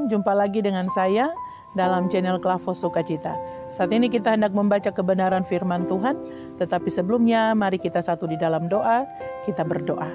teman-teman, jumpa lagi dengan saya dalam channel Klavos Sukacita. Saat ini kita hendak membaca kebenaran firman Tuhan, tetapi sebelumnya mari kita satu di dalam doa, kita berdoa.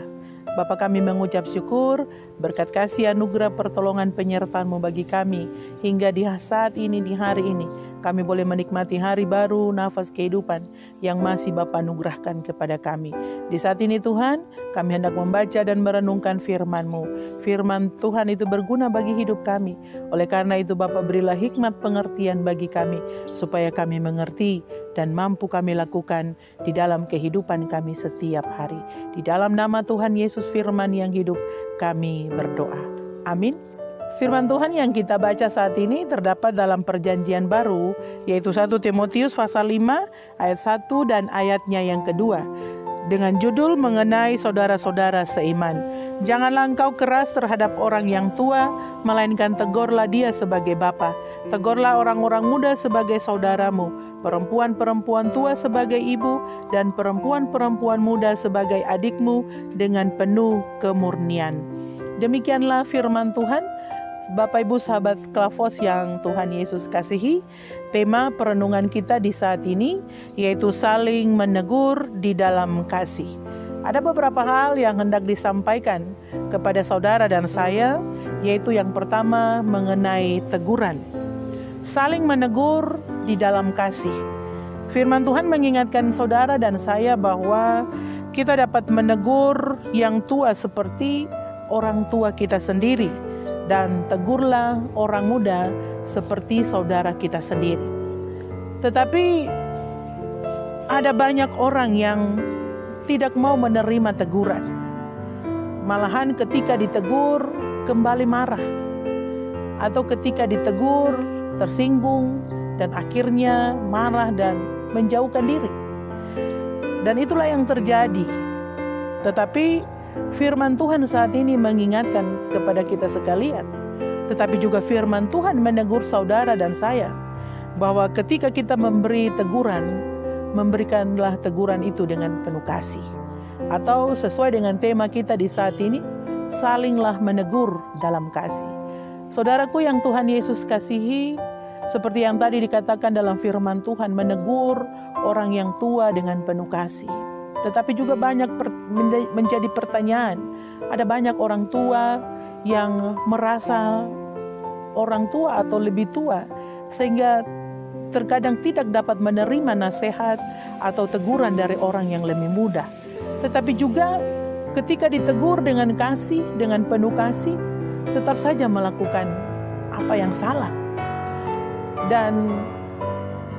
Bapa, kami mengucap syukur, berkat kasih anugerah pertolongan penyertaan-Mu bagi kami, hingga di saat ini, di hari ini, kami boleh menikmati hari baru, nafas kehidupan yang masih Bapa anugerahkan kepada kami. Di saat ini Tuhan, kami hendak membaca dan merenungkan firman-Mu. Firman Tuhan itu berguna bagi hidup kami. Oleh karena itu Bapa, berilah hikmat pengertian bagi kami, supaya kami mengerti dan mampu kami lakukan di dalam kehidupan kami setiap hari. Di dalam nama Tuhan Yesus Firman yang hidup, kami berdoa. Amin. Firman Tuhan yang kita baca saat ini terdapat dalam perjanjian baru, yaitu 1 Timotius pasal 5 ayat 1 dan ayatnya yang kedua, dengan judul mengenai saudara-saudara seiman. Janganlah engkau keras terhadap orang yang tua, melainkan tegurlah dia sebagai bapa. Tegurlah orang-orang muda sebagai saudaramu, perempuan-perempuan tua sebagai ibu, dan perempuan-perempuan muda sebagai adikmu dengan penuh kemurnian. Demikianlah firman Tuhan. Bapak Ibu sahabat Klavos yang Tuhan Yesus kasihi, tema perenungan kita di saat ini yaitu saling menegur di dalam kasih. Ada beberapa hal yang hendak disampaikan kepada saudara dan saya, yaitu yang pertama mengenai teguran. Saling menegur di dalam kasih. Firman Tuhan mengingatkan saudara dan saya bahwa kita dapat menegur yang tua seperti orang tua kita sendiri, dan tegurlah orang muda seperti saudara kita sendiri. Tetapi ada banyak orang yang tidak mau menerima teguran. Malahan ketika ditegur kembali marah, atau ketika ditegur tersinggung dan akhirnya marah dan menjauhkan diri. Dan itulah yang terjadi. Tetapi firman Tuhan saat ini mengingatkan kepada kita sekalian, tetapi juga firman Tuhan menegur saudara dan saya, bahwa ketika kita memberi teguran, memberikanlah teguran itu dengan penuh kasih. Atau sesuai dengan tema kita di saat ini, salinglah menegur dalam kasih. Saudaraku yang Tuhan Yesus kasihi, seperti yang tadi dikatakan dalam firman Tuhan, menegur orang yang tua dengan penuh kasih. Tetapi juga banyak menjadi pertanyaan. Ada banyak orang tua yang merasa orang tua atau lebih tua, sehingga terkadang tidak dapat menerima nasihat atau teguran dari orang yang lebih muda. Tetapi juga ketika ditegur dengan kasih, dengan penuh kasih, tetap saja melakukan apa yang salah. Dan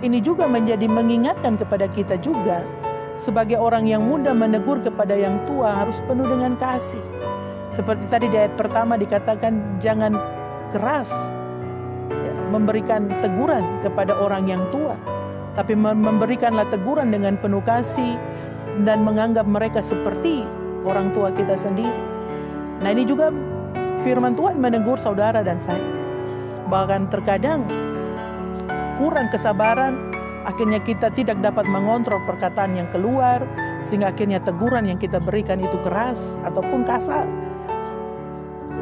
ini juga menjadi mengingatkan kepada kita juga, sebagai orang yang muda menegur kepada yang tua harus penuh dengan kasih. Seperti tadi di ayat pertama dikatakan, jangan keras memberikan teguran kepada orang yang tua, tapi memberikanlah teguran dengan penuh kasih dan menganggap mereka seperti orang tua kita sendiri. Nah, ini juga firman Tuhan menegur saudara dan saya. Bahkan terkadang kurang kesabaran, akhirnya kita tidak dapat mengontrol perkataan yang keluar, sehingga akhirnya teguran yang kita berikan itu keras ataupun kasar.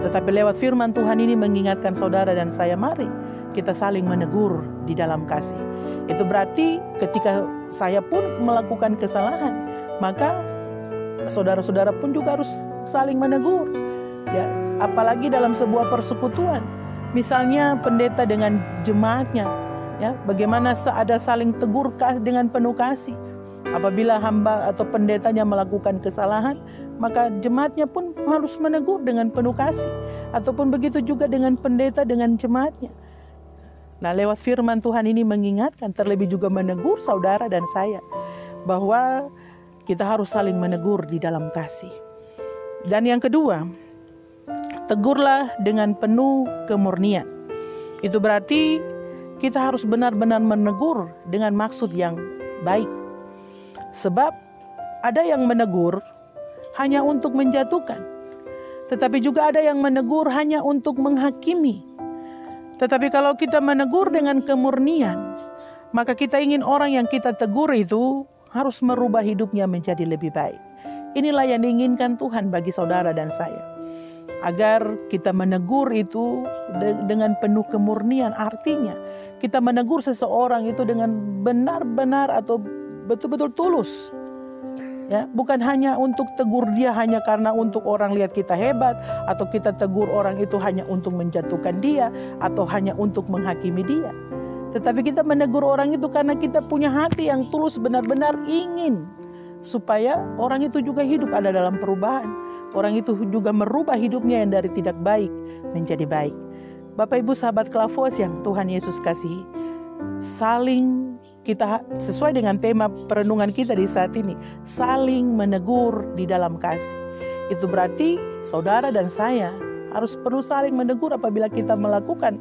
Tetapi lewat firman Tuhan ini mengingatkan saudara dan saya, mari kita saling menegur di dalam kasih. Itu berarti ketika saya pun melakukan kesalahan, maka saudara-saudara pun juga harus saling menegur. Ya, apalagi dalam sebuah persekutuan. Misalnya pendeta dengan jemaatnya, ya, bagaimana ada saling tegur dengan penuh kasih. Apabila hamba atau pendetanya melakukan kesalahan, maka jemaatnya pun harus menegur dengan penuh kasih. Ataupun begitu juga dengan pendeta dengan jemaatnya. Nah, lewat firman Tuhan ini mengingatkan, terlebih juga menegur saudara dan saya, bahwa kita harus saling menegur di dalam kasih. Dan yang kedua, tegurlah dengan penuh kemurnian. Itu berarti kita harus benar-benar menegur dengan maksud yang baik. Sebab ada yang menegur hanya untuk menjatuhkan, tetapi juga ada yang menegur hanya untuk menghakimi. Tetapi kalau kita menegur dengan kemurnian, maka kita ingin orang yang kita tegur itu harus merubah hidupnya menjadi lebih baik. Inilah yang diinginkan Tuhan bagi saudara dan saya. agar kita menegur itu dengan penuh kemurnian. Artinya kita menegur seseorang itu dengan benar-benar atau betul-betul tulus. Ya, bukan hanya untuk tegur dia hanya karena untuk orang lihat kita hebat, atau kita tegur orang itu hanya untuk menjatuhkan dia, atau hanya untuk menghakimi dia. Tetapi kita menegur orang itu karena kita punya hati yang tulus, benar-benar ingin supaya orang itu juga hidup ada dalam perubahan. Orang itu juga merubah hidupnya yang dari tidak baik menjadi baik. Bapak Ibu sahabat Klavos yang Tuhan Yesus kasihi, saling kita sesuai dengan tema perenungan kita di saat ini, saling menegur di dalam kasih. Itu berarti saudara dan saya perlu saling menegur apabila kita melakukan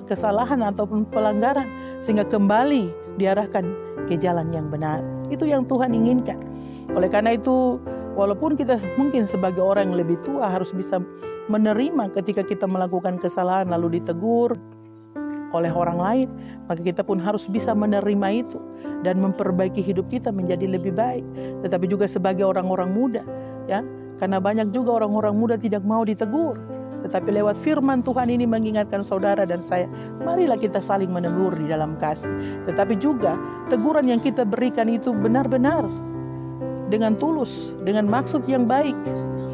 kesalahan ataupun pelanggaran, sehingga kembali diarahkan ke jalan yang benar. Itu yang Tuhan inginkan. Oleh karena itu, walaupun kita mungkin sebagai orang yang lebih tua harus bisa menerima ketika kita melakukan kesalahan lalu ditegur oleh orang lain, maka kita pun harus bisa menerima itu dan memperbaiki hidup kita menjadi lebih baik. Tetapi juga sebagai orang-orang muda, ya, karena banyak juga orang-orang muda tidak mau ditegur. Tetapi lewat firman Tuhan ini mengingatkan saudara dan saya, marilah kita saling menegur di dalam kasih. Tetapi juga teguran yang kita berikan itu benar-benar dengan tulus, dengan maksud yang baik,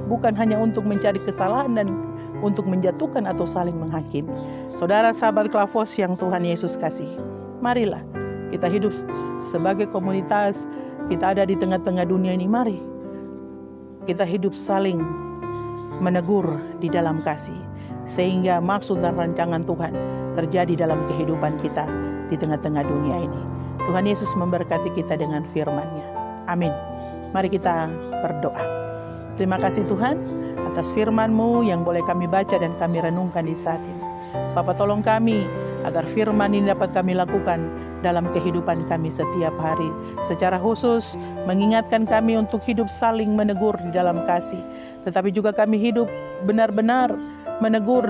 bukan hanya untuk mencari kesalahan dan untuk menjatuhkan atau saling menghakimi. Saudara sahabat Klavos yang Tuhan Yesus kasihi, marilah kita hidup sebagai komunitas, kita ada di tengah-tengah dunia ini, mari kita hidup saling menegur di dalam kasih, sehingga maksud dan rancangan Tuhan terjadi dalam kehidupan kita di tengah-tengah dunia ini. Tuhan Yesus memberkati kita dengan firman-Nya. Amin. Mari kita berdoa. Terima kasih Tuhan atas firman-Mu yang boleh kami baca dan kami renungkan di saat ini. Bapa, tolong kami agar firman ini dapat kami lakukan dalam kehidupan kami setiap hari. Secara khusus mengingatkan kami untuk hidup saling menegur di dalam kasih. Tetapi juga kami hidup benar-benar menegur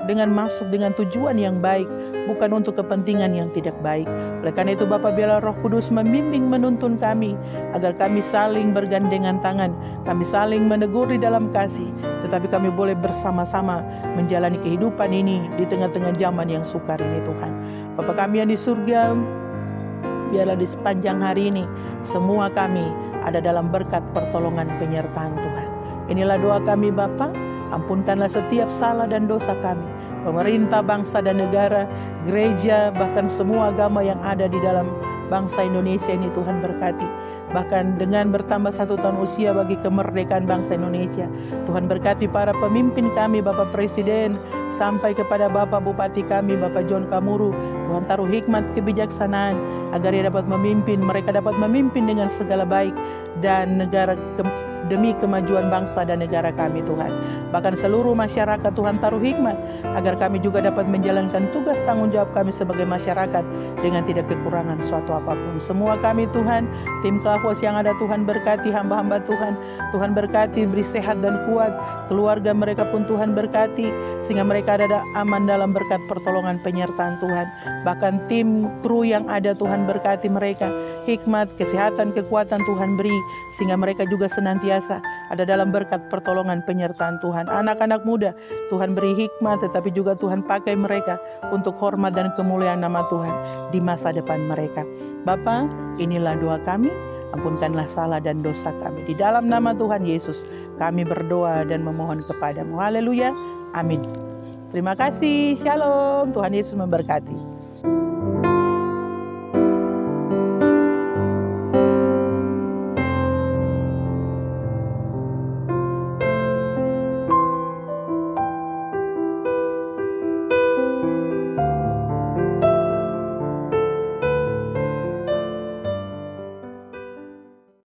dengan maksud, dengan tujuan yang baik, bukan untuk kepentingan yang tidak baik. Oleh karena itu Bapa, biarlah Roh Kudus membimbing menuntun kami agar kami saling bergandengan tangan, kami saling menegur di dalam kasih, tetapi kami boleh bersama-sama menjalani kehidupan ini di tengah-tengah zaman yang sukar ini Tuhan. Bapa kami yang di surga, biarlah di sepanjang hari ini semua kami ada dalam berkat pertolongan penyertaan Tuhan. Inilah doa kami Bapa. Ampunkanlah setiap salah dan dosa kami, pemerintah, bangsa dan negara, gereja, bahkan semua agama yang ada di dalam bangsa Indonesia ini Tuhan berkati. Bahkan dengan bertambah 1 tahun usia bagi kemerdekaan bangsa Indonesia, Tuhan berkati para pemimpin kami, Bapak Presiden, sampai kepada Bapak Bupati kami, Bapak John Kamuru. Tuhan taruh hikmat kebijaksanaan agar ia dapat memimpin, mereka dapat memimpin dengan segala baik dan negara demi kemajuan bangsa dan negara kami Tuhan. Bahkan seluruh masyarakat Tuhan taruh hikmat agar kami juga dapat menjalankan tugas tanggung jawab kami sebagai masyarakat dengan tidak kekurangan suatu apapun. Semua kami Tuhan, tim Klavos yang ada Tuhan berkati hamba-hamba Tuhan. Tuhan berkati, beri sehat dan kuat. Keluarga mereka pun Tuhan berkati sehingga mereka ada aman dalam berkat pertolongan penyertaan Tuhan. Bahkan tim kru yang ada Tuhan berkati mereka. Hikmat, kesehatan, kekuatan Tuhan beri sehingga mereka juga senantiasa ada dalam berkat pertolongan penyertaan Tuhan. Anak-anak muda Tuhan beri hikmat, tetapi juga Tuhan pakai mereka untuk hormat dan kemuliaan nama Tuhan di masa depan mereka. Bapa, inilah doa kami, ampunkanlah salah dan dosa kami. Di dalam nama Tuhan Yesus kami berdoa dan memohon kepadamu. Haleluya, amin. Terima kasih, shalom, Tuhan Yesus memberkati.